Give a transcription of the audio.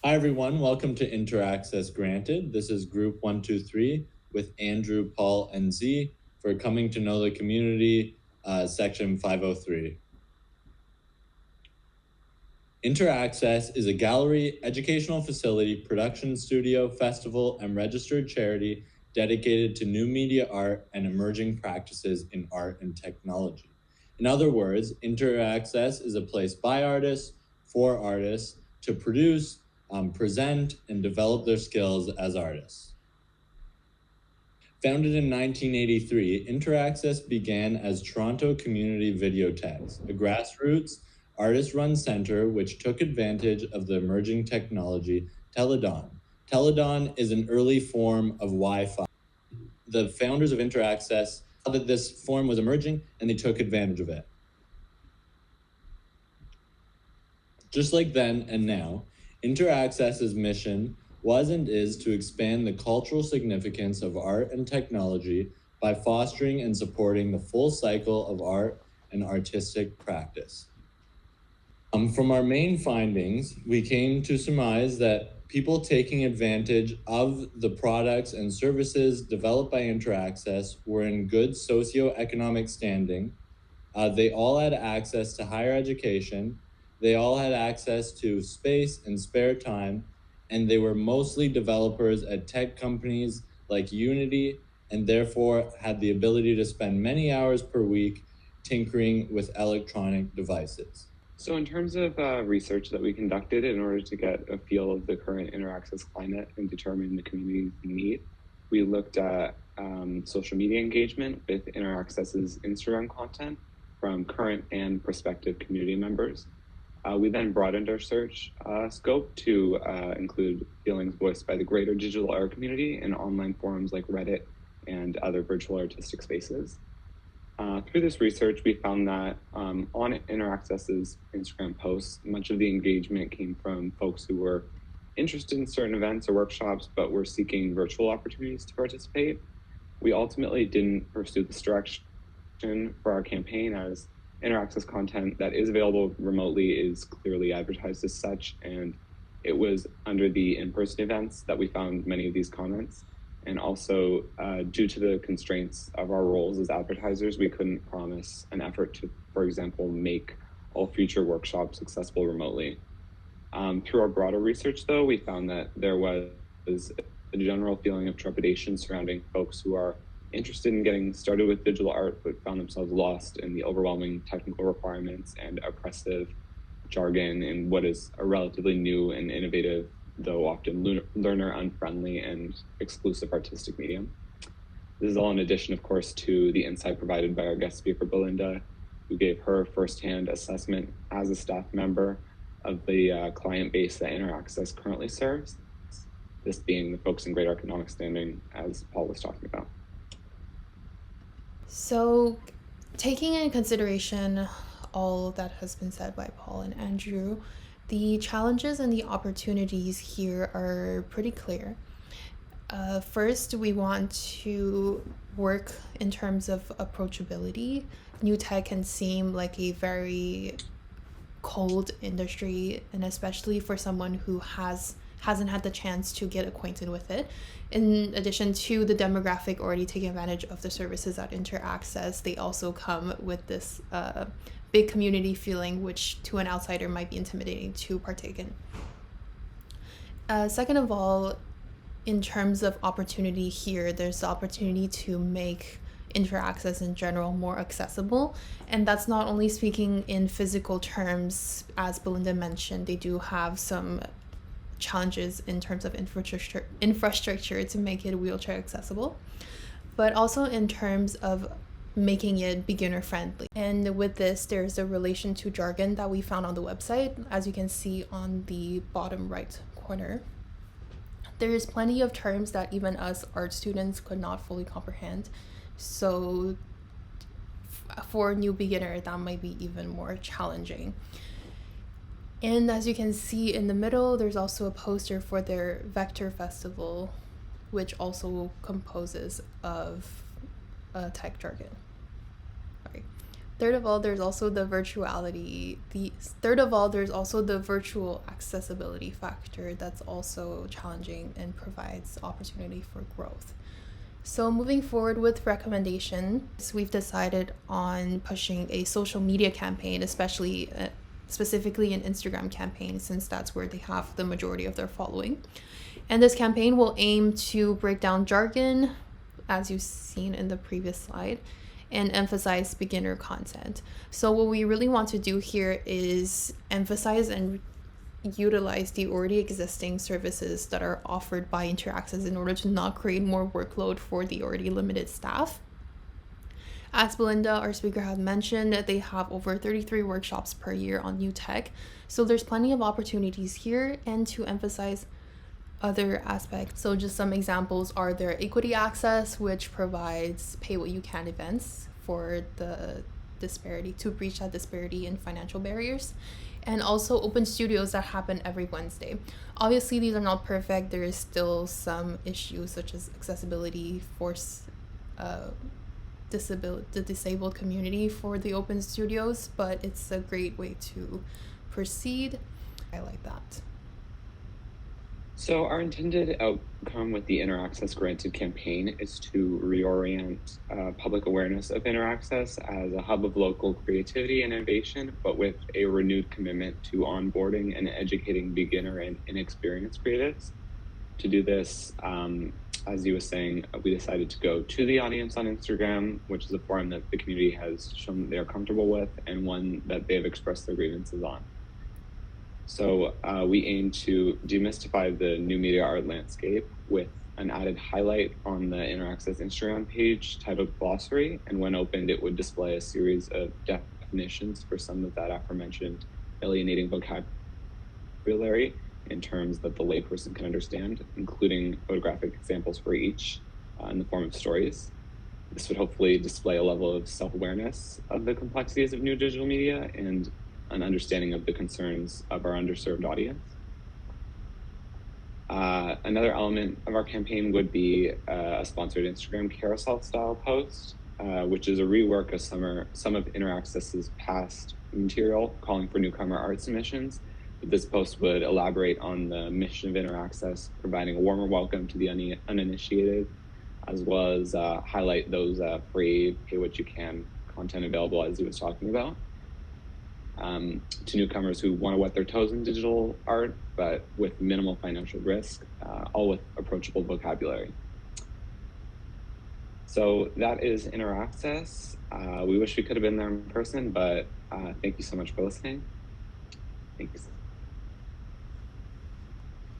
Hi, everyone. Welcome to Interaccess Granted. This is Gr123 with Andrew, Paul, and Z for Coming to Know the Community, Section 503. Interaccess is a gallery, educational facility, production studio, festival, and registered charity dedicated to new media art and emerging practices in art and technology. In other words, Interaccess is a place by artists, for artists, to produce, present, and develop their skills as artists. Founded in 1983, Interaccess began as Toronto Community Videotheques, a grassroots, artist-run center which took advantage of the emerging technology Teledon. Teledon is an early form of Wi-Fi. The founders of Interaccess saw that this form was emerging and they took advantage of it. Just like then and now, Interaccess's mission was and is to expand the cultural significance of art and technology by fostering and supporting the full cycle of art and artistic practice. From our main findings, we came to surmise that people taking advantage of the products and services developed by Interaccess were in good socioeconomic standing. They all had access to higher education. They all had access to space and spare time, and they were mostly developers at tech companies like Unity, and therefore had the ability to spend many hours per week tinkering with electronic devices. So in terms of research that we conducted in order to get a feel of the current Interaccess climate and determine the community's need, we looked at social media engagement with Interaccess's Instagram content from current and prospective community members. We then broadened our search scope to include feelings voiced by the greater digital art community in online forums like Reddit and other virtual artistic spaces. Through this research, we found that on Interaccess's Instagram posts, much of the engagement came from folks who were interested in certain events or workshops, but were seeking virtual opportunities to participate. We ultimately didn't pursue this direction for our campaign, as Interaccess content that is available remotely is clearly advertised as such, and it was under the in-person events that we found many of these comments. And also, due to the constraints of our roles as advertisers, we couldn't promise an effort to, for example, make all future workshops accessible remotely. Through our broader research, though, we found that there was a general feeling of trepidation surrounding folks who are interested in getting started with digital art, but found themselves lost in the overwhelming technical requirements and oppressive jargon in what is a relatively new and innovative, though often learner-unfriendly and exclusive artistic medium. This is all in addition, of course, to the insight provided by our guest speaker, Belinda, who gave her firsthand assessment as a staff member of the client base that Interaccess currently serves, this being the folks in great economic standing, as Paul was talking about. So, taking into consideration all that has been said by Paul and Andrew, the challenges and the opportunities here are pretty clear. First, we want to work in terms of approachability. New tech can seem like a very cold industry, and especially for someone who hasn't had the chance to get acquainted with it. In addition to the demographic already taking advantage of the services at Interaccess, they also come with this big community feeling, which to an outsider might be intimidating to partake in. Second of all, in terms of opportunity here, there's the opportunity to make Interaccess in general more accessible, and that's not only speaking in physical terms. As Belinda mentioned, they do have some challenges in terms of infrastructure to make it wheelchair accessible, but also in terms of making it beginner friendly. And with this, there's a relation to jargon that we found on the website, as you can see on the bottom right corner. There's plenty of terms that even us art students could not fully comprehend, so for a new beginner that might be even more challenging. And as you can see in the middle, there's also a poster for their Vector Festival, which also composes of tech jargon. Right. third of all, there's also the virtual accessibility factor that's also challenging and provides opportunity for growth. So moving forward with recommendations, we've decided on pushing a social media campaign, specifically an Instagram campaign, since that's where they have the majority of their following. And this campaign will aim to break down jargon, as you've seen in the previous slide, and emphasize beginner content. So what we really want to do here is emphasize and utilize the already existing services that are offered by Interaccess in order to not create more workload for the already limited staff. As Belinda, our speaker, had mentioned, they have over 33 workshops per year on new tech. So there's plenty of opportunities here, and to emphasize other aspects. So just some examples are their equity access, which provides pay what you can events for the disparity, to breach that disparity in financial barriers, and also open studios that happen every Wednesday. Obviously, these are not perfect. There is still some issues such as accessibility for the disabled community for the open studios, but it's a great way to proceed. I like that. So our intended outcome with the Interaccess Granted campaign is to reorient public awareness of Interaccess as a hub of local creativity and innovation, but with a renewed commitment to onboarding and educating beginner and inexperienced creatives. To do this, as you were saying, we decided to go to the audience on Instagram, which is a forum that the community has shown they are comfortable with and one that they have expressed their grievances on. So we aim to demystify the new media art landscape with an added highlight on the Interaccess Instagram page titled Glossary, and when opened, it would display a series of definitions for some of that aforementioned alienating vocabulary in terms that the layperson can understand, including photographic examples for each in the form of stories. This would hopefully display a level of self-awareness of the complexities of new digital media and an understanding of the concerns of our underserved audience. Another element of our campaign would be a sponsored Instagram carousel style post, which is a rework of some of Interaccess's past material calling for newcomer art submissions. This post would elaborate on the mission of Interaccess, providing a warmer welcome to the uninitiated, as well as highlight those free, pay what you can content available, as he was talking about. To newcomers who want to wet their toes in digital art, but with minimal financial risk, all with approachable vocabulary. So that is Interaccess. We wish we could have been there in person, but thank you so much for listening. Thanks.